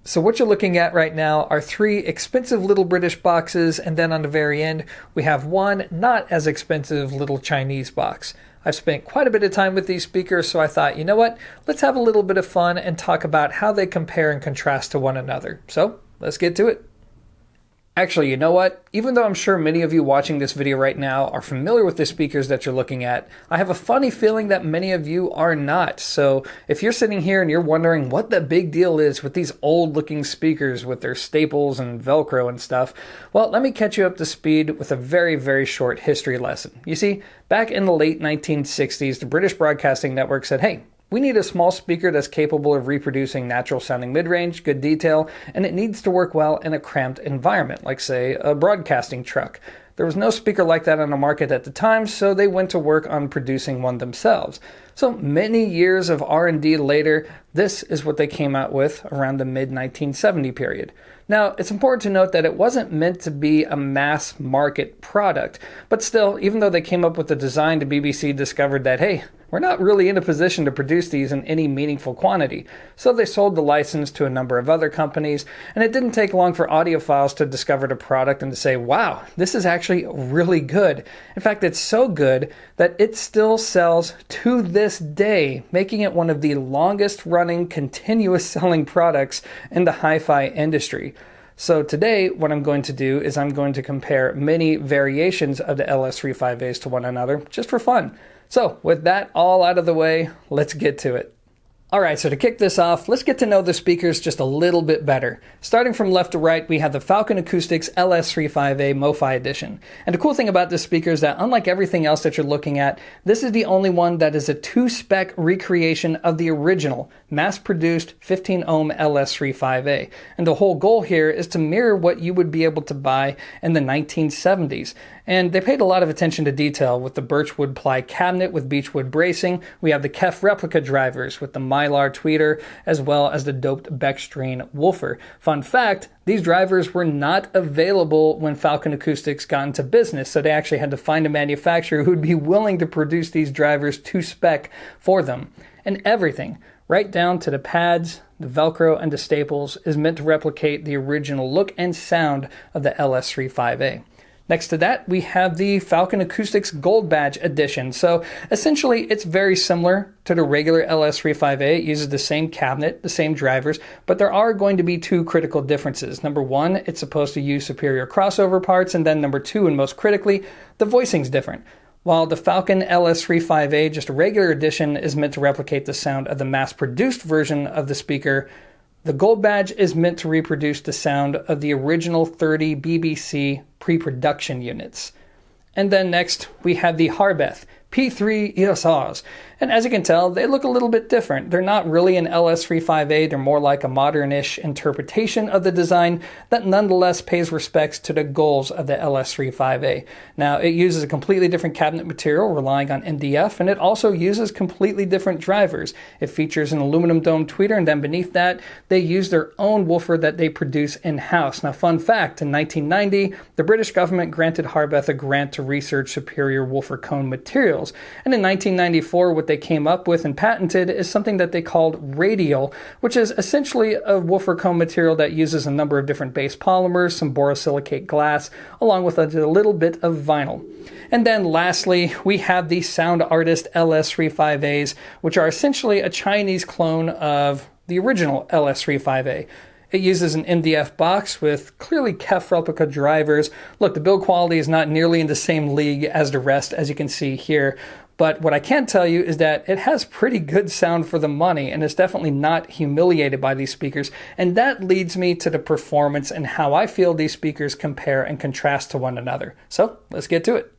So what you're looking at right now are three expensive little British boxes, and then on the very end, we have one not as expensive little Chinese box. I've spent quite a bit of time with these speakers, so I thought, you know what, let's have a little bit of fun and talk about how they compare and contrast to one another. So let's get to it. Actually, you know what? Even though I'm sure many of you watching this video right now are familiar with the speakers that you're looking at, I have a funny feeling that many of you are not. So if you're sitting here and you're wondering what the big deal is with these old looking speakers with their staples and Velcro and stuff, well, let me catch you up to speed with a very, very short history lesson. You see, back in the late 1960s, the British Broadcasting Network said, hey, we need a small speaker that's capable of reproducing natural sounding mid-range, good detail, and it needs to work well in a cramped environment, like say a broadcasting truck. There was no speaker like that on the market at the time, so they went to work on producing one themselves. So many years of R&D later, this is what they came out with around the mid-1970 period. Now, it's important to note that it wasn't meant to be a mass market product, but still, even though they came up with the design, the BBC discovered that, hey, we're not really in a position to produce these in any meaningful quantity. So they sold the license to a number of other companies, and it didn't take long for audiophiles to discover the product and to say, wow, this is actually really good. In fact, it's so good that it still sells to this day, making it one of the longest running, continuous selling products in the hi-fi industry. So today, what I'm going to do is I'm going to compare many variations of the LS35As to one another, just for fun. So with that all out of the way, let's get to it. Alright, so to kick this off, let's get to know the speakers just a little bit better. Starting from left to right, we have the Falcon Acoustics LS35A MoFi edition. And the cool thing about this speaker is that unlike everything else that you're looking at, this is the only one that is a 2-spec recreation of the original, mass-produced 15-ohm LS35A. And the whole goal here is to mirror what you would be able to buy in the 1970s. And they paid a lot of attention to detail with the birchwood ply cabinet with beechwood bracing. We have the Kef replica drivers with the mylar tweeter, as well as the doped Beckstrain woofer. Fun fact, these drivers were not available when Falcon Acoustics got into business, so they actually had to find a manufacturer who'd be willing to produce these drivers to spec for them. And everything, right down to the pads, the Velcro, and the staples, is meant to replicate the original look and sound of the LS35A. Next to that, we have the Falcon Acoustics Gold Badge Edition. So essentially, it's very similar to the regular LS35A. It uses the same cabinet, the same drivers, but there are going to be two critical differences. Number one, it's supposed to use superior crossover parts, and then number two, and most critically, the voicing's different. While the Falcon LS35A, just a regular edition, is meant to replicate the sound of the mass-produced version of the speaker, the Gold Badge is meant to reproduce the sound of the original 30 BBC pre-production units. And then next, we have the Harbeth P3ESRs. And as you can tell, they look a little bit different. They're not really an LS35A, they're more like a modern-ish interpretation of the design that nonetheless pays respects to the goals of the LS35A. Now, it uses a completely different cabinet material, relying on MDF, and it also uses completely different drivers. It features an aluminum dome tweeter, and then beneath that, they use their own woofer that they produce in-house. Now, fun fact, in 1990, the British government granted Harbeth a grant to research superior woofer cone materials. And in 1994, what they came up with and patented is something that they called radial, which is essentially a woofer cone material that uses a number of different base polymers, some borosilicate glass, along with a little bit of vinyl. And then lastly, we have the Sound Artist LS35As, which are essentially a Chinese clone of the original LS35A. It uses an MDF box with clearly Kef replica drivers. Look, the build quality is not nearly in the same league as the rest, as you can see here. But what I can tell you is that it has pretty good sound for the money, and it's definitely not humiliated by these speakers. And that leads me to the performance and how I feel these speakers compare and contrast to one another. So let's get to it.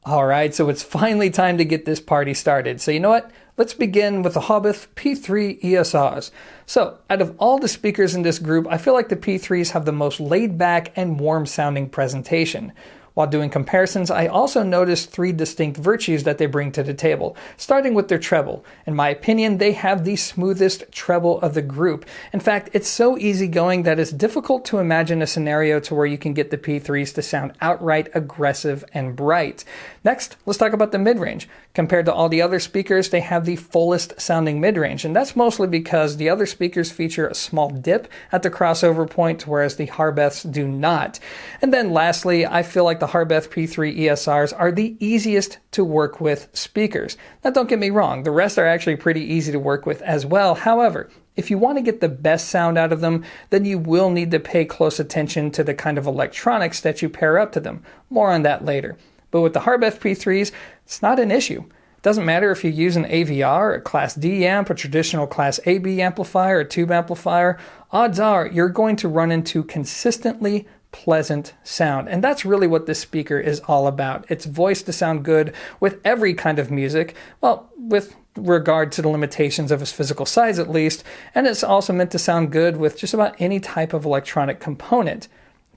All right, so it's finally time to get this party started. So you know what? Let's begin with the Harbeth P3ESRs. So out of all the speakers in this group, I feel like the P3s have the most laid back and warm sounding presentation. While doing comparisons, I also noticed 3 distinct virtues that they bring to the table, starting with their treble. In my opinion, they have the smoothest treble of the group. In fact, it's so easygoing that it's difficult to imagine a scenario to where you can get the P3s to sound outright aggressive and bright. Next, let's talk about the mid-range. Compared to all the other speakers, they have the fullest sounding mid-range, and that's mostly because the other speakers feature a small dip at the crossover point, whereas the Harbeths do not. And then lastly, I feel like the Harbeth P3ESRs are the easiest to work with speakers. Now don't get me wrong, the rest are actually pretty easy to work with as well. However, if you want to get the best sound out of them, then you will need to pay close attention to the kind of electronics that you pair up to them. More on that later. But with the Harbeth P3s, it's not an issue. It doesn't matter if you use an AVR, a Class D amp, a traditional Class AB amplifier, a tube amplifier. Odds are you're going to run into consistently pleasant sound. And that's really what this speaker is all about. It's voiced to sound good with every kind of music, well, with regard to the limitations of its physical size at least, and it's also meant to sound good with just about any type of electronic component.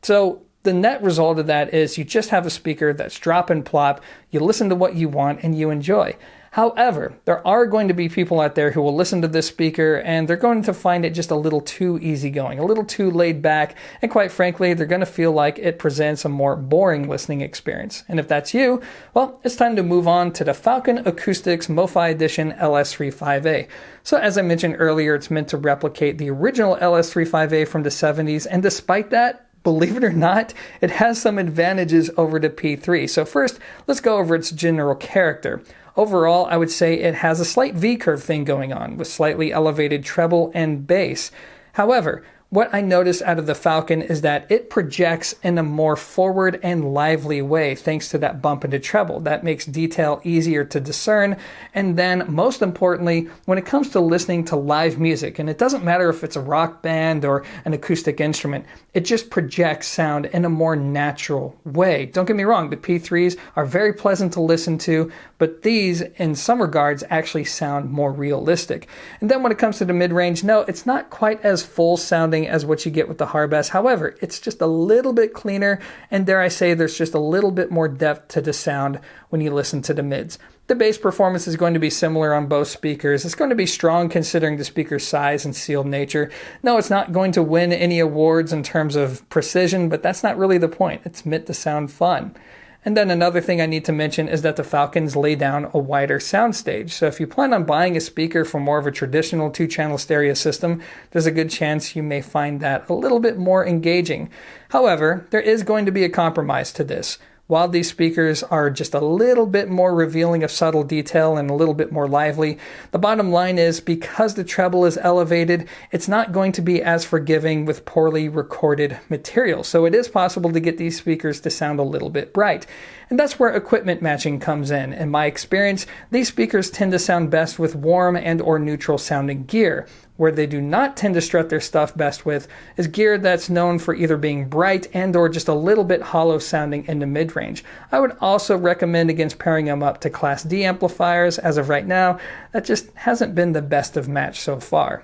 So the net result of that is you just have a speaker that's drop and plop, you listen to what you want, and you enjoy. However, there are going to be people out there who will listen to this speaker and they're going to find it just a little too easygoing, a little too laid back, and quite frankly, they're going to feel like it presents a more boring listening experience. And if that's you, well, it's time to move on to the Falcon Acoustics MoFi Edition LS3 5A. So as I mentioned earlier, it's meant to replicate the original LS3 5A from the 70s, and despite that, believe it or not, it has some advantages over the P3. So first, let's go over its general character. Overall, I would say it has a slight V-curve thing going on with slightly elevated treble and bass. However, what I noticed out of the Falcon is that it projects in a more forward and lively way thanks to that bump into treble. That makes detail easier to discern. And then most importantly, when it comes to listening to live music, and it doesn't matter if it's a rock band or an acoustic instrument, it just projects sound in a more natural way. Don't get me wrong, the P3s are very pleasant to listen to, but these in some regards actually sound more realistic. And then when it comes to the mid-range, no, it's not quite as full sounding as what you get with the Harbeth. However, it's just a little bit cleaner, and dare I say there's just a little bit more depth to the sound when you listen to the mids. The bass performance is going to be similar on both speakers. It's going to be strong considering the speaker's size and sealed nature. No, it's not going to win any awards in terms of precision, but that's not really the point. It's meant to sound fun. And then another thing I need to mention is that the Falcons lay down a wider soundstage. So if you plan on buying a speaker for more of a traditional 2-channel stereo system, there's a good chance you may find that a little bit more engaging. However, there is going to be a compromise to this. While these speakers are just a little bit more revealing of subtle detail and a little bit more lively, the bottom line is because the treble is elevated, it's not going to be as forgiving with poorly recorded material. So it is possible to get these speakers to sound a little bit bright. And that's where equipment matching comes in. In my experience, these speakers tend to sound best with warm and or neutral sounding gear. Where they do not tend to strut their stuff best with is gear that's known for either being bright and or just a little bit hollow sounding in the mid-range. I would also recommend against pairing them up to Class D amplifiers. As of right now, that just hasn't been the best of match so far.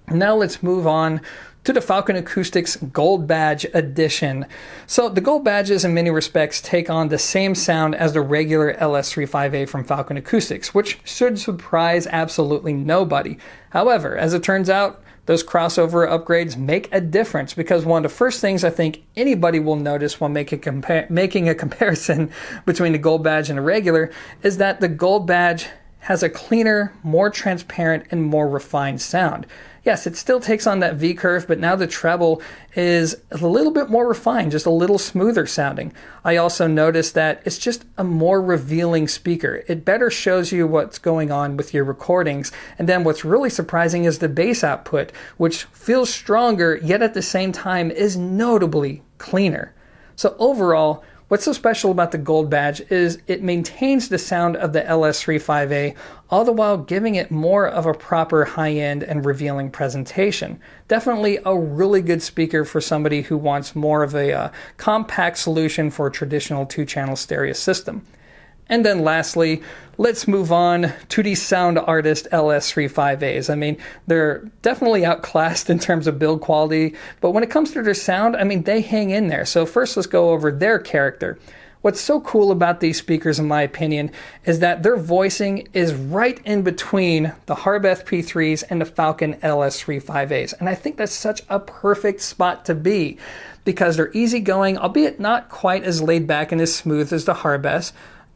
Now let's move on to the Falcon Acoustics Gold Badge Edition. So the Gold Badges in many respects take on the same sound as the regular LS3 5A from Falcon Acoustics, which should surprise absolutely nobody. However, as it turns out, those crossover upgrades make a difference because one of the first things I think anybody will notice when making a comparison between the Gold Badge and a regular is that the Gold Badge has a cleaner, more transparent, and more refined sound. Yes, it still takes on that V-curve, but now the treble is a little bit more refined, just a little smoother sounding. I also noticed that it's just a more revealing speaker. It better shows you what's going on with your recordings. And then what's really surprising is the bass output, which feels stronger, yet at the same time is notably cleaner. So overall, what's so special about the Gold Badge is it maintains the sound of the LS3 5A, all the while giving it more of a proper high-end and revealing presentation. Definitely a really good speaker for somebody who wants more of a compact solution for a traditional 2-channel stereo system. And then lastly, let's move on to the Sound Artist LS3 5As. I mean, they're definitely outclassed in terms of build quality, but when it comes to their sound, I mean, they hang in there. So first, let's go over their character. What's so cool about these speakers, in my opinion, is that their voicing is right in between the Harbeth P3s and the Falcon LS3 5As. And I think that's such a perfect spot to be because they're easygoing, albeit not quite as laid back and as smooth as the Harbeths.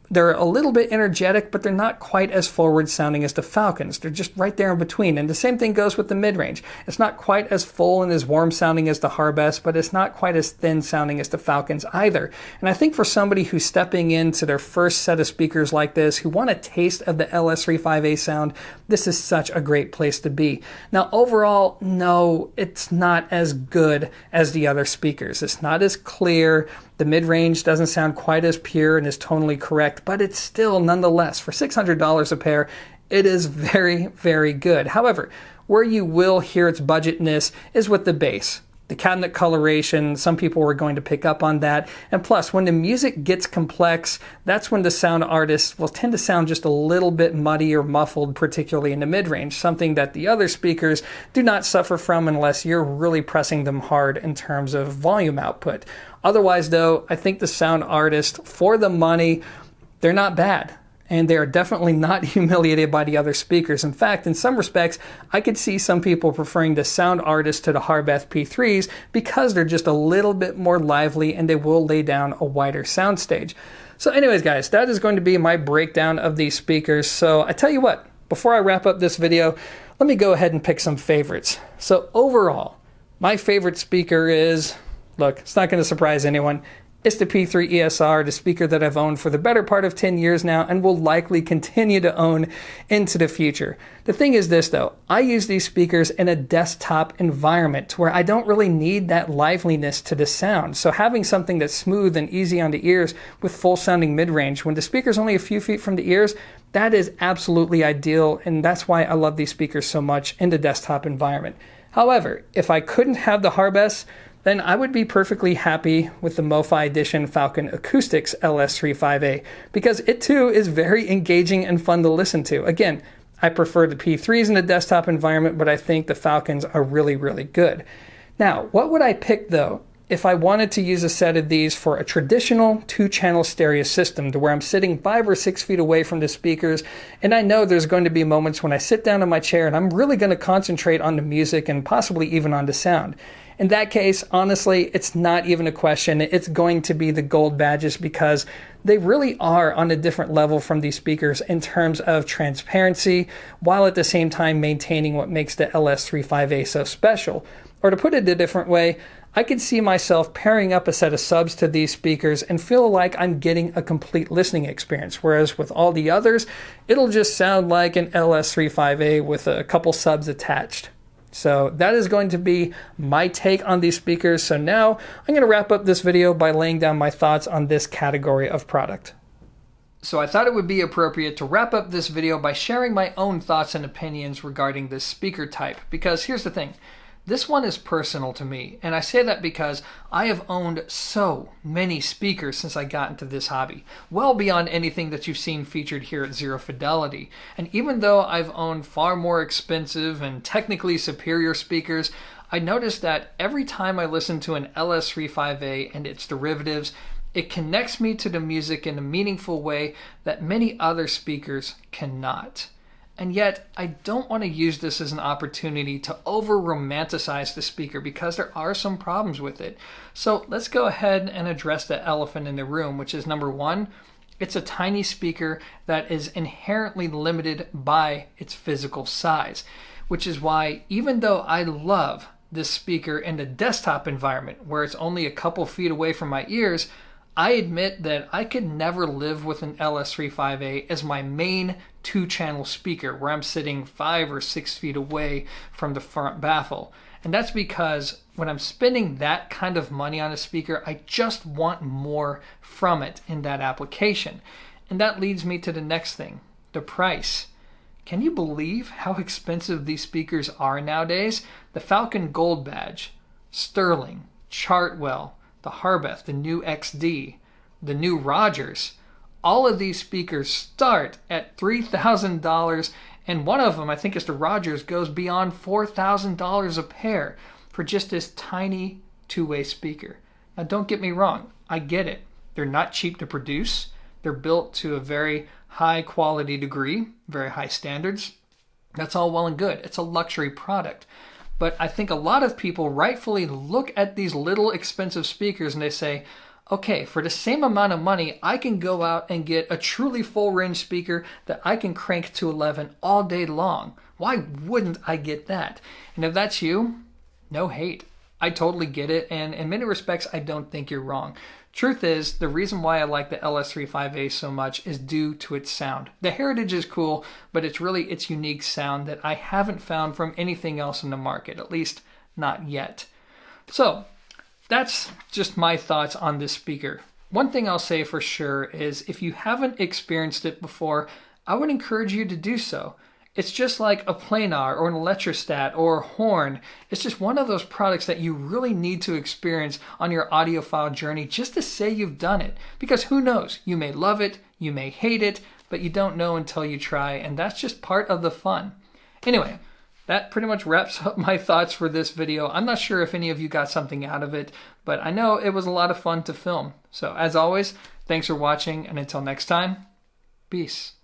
They're a little bit energetic, but they're not quite as forward sounding as the Falcons. They're just right there in between. And the same thing goes with the mid-range. It's not quite as full and as warm sounding as the Harbeths, but it's not quite as thin sounding as the Falcons either. And I think for somebody who's stepping into their first set of speakers like this, who want a taste of the LS3 5A sound, this is such a great place to be. Now, overall, no, it's not as good as the other speakers. It's not as clear. The mid-range doesn't sound quite as pure and is tonally correct, but it's still, nonetheless, for $600 a pair, it is very, very good. However, where you will hear its budgetness is with the bass. The cabinet coloration, some people were going to pick up on that. And plus, when the music gets complex, that's when the sound artists will tend to sound just a little bit muddy or muffled, particularly in the mid-range, something that the other speakers do not suffer from unless you're really pressing them hard in terms of volume output. Otherwise, though, I think the sound artists, for the money, they're not bad. And they are definitely not humiliated by the other speakers. In fact, in some respects, I could see some people preferring the sound artist to the Harbeth P3s because they're just a little bit more lively and they will lay down a wider soundstage. So anyways, guys, that is going to be my breakdown of these speakers. So I tell you what, before I wrap up this video, let me go ahead and pick some favorites. So overall, my favorite speaker is, look, it's not going to surprise anyone. It's the P3ESR, the speaker that I've owned for the better part of 10 years now and will likely continue to own into the future. The thing is this though, I use these speakers in a desktop environment where I don't really need that liveliness to the sound. So having something that's smooth and easy on the ears with full sounding mid-range when the speaker's only a few feet from the ears, that is absolutely ideal, and that's why I love these speakers so much in the desktop environment. However, if I couldn't have the Harbeths, then I would be perfectly happy with the MoFi Edition Falcon Acoustics LS3 5A because it too is very engaging and fun to listen to. Again, I prefer the P3s in the desktop environment, but I think the Falcons are really, really good. Now, what would I pick though if I wanted to use a set of these for a traditional 2-channel stereo system to where I'm sitting 5 or 6 feet away from the speakers, and I know there's going to be moments when I sit down in my chair and I'm really going to concentrate on the music and possibly even on the sound. In that case, honestly, it's not even a question. It's going to be the gold badges because they really are on a different level from these speakers in terms of transparency, while at the same time maintaining what makes the LS3 5A so special. Or to put it a different way, I could see myself pairing up a set of subs to these speakers and feel like I'm getting a complete listening experience, whereas with all the others, it'll just sound like an LS3 5A with a couple subs attached. So that is going to be my take on these speakers. So now I'm going to wrap up this video by laying down my thoughts on this category of product. So I thought it would be appropriate to wrap up this video by sharing my own thoughts and opinions regarding this speaker type. Because here's the thing. This one is personal to me, and I say that because I have owned so many speakers since I got into this hobby, well beyond anything that you've seen featured here at Zero Fidelity. And even though I've owned far more expensive and technically superior speakers, I noticed that every time I listen to an LS3 5A and its derivatives, it connects me to the music in a meaningful way that many other speakers cannot. And yet, I don't want to use this as an opportunity to over-romanticize the speaker because there are some problems with it. So let's go ahead and address the elephant in the room, which is number one, it's a tiny speaker that is inherently limited by its physical size, which is why even though I love this speaker in the desktop environment where it's only a couple feet away from my ears, I admit that I could never live with an LS3 5A as my main 2-channel speaker where I'm sitting 5 or 6 feet away from the front baffle. And that's because when I'm spending that kind of money on a speaker, I just want more from it in that application. And that leads me to the next thing, the price. Can you believe how expensive these speakers are nowadays? The Falcon Gold Badge, Sterling, Chartwell, the Harbeth, the new XD, the new Rogers, all of these speakers start at $3,000, and one of them, I think it's the Rogers, goes beyond $4,000 a pair for just this tiny two-way speaker. Now don't get me wrong, I get it. They're not cheap to produce. They're built to a very high quality degree, very high standards. That's all well and good. It's a luxury product. But I think a lot of people rightfully look at these little expensive speakers and they say, okay, for the same amount of money, I can go out and get a truly full range speaker that I can crank to 11 all day long. Why wouldn't I get that? And if that's you, no hate. I totally get it, and in many respects, I don't think you're wrong. Truth is, the reason why I like the LS3 5A so much is due to its sound. The Heritage is cool, but it's really its unique sound that I haven't found from anything else in the market, at least not yet. So, that's just my thoughts on this speaker. One thing I'll say for sure is if you haven't experienced it before, I would encourage you to do so. It's just like a planar or an electrostat or a horn. It's just one of those products that you really need to experience on your audiophile journey just to say you've done it. Because who knows, you may love it, you may hate it, but you don't know until you try, and that's just part of the fun. Anyway, that pretty much wraps up my thoughts for this video. I'm not sure if any of you got something out of it, but I know it was a lot of fun to film. So as always, thanks for watching, and until next time, peace.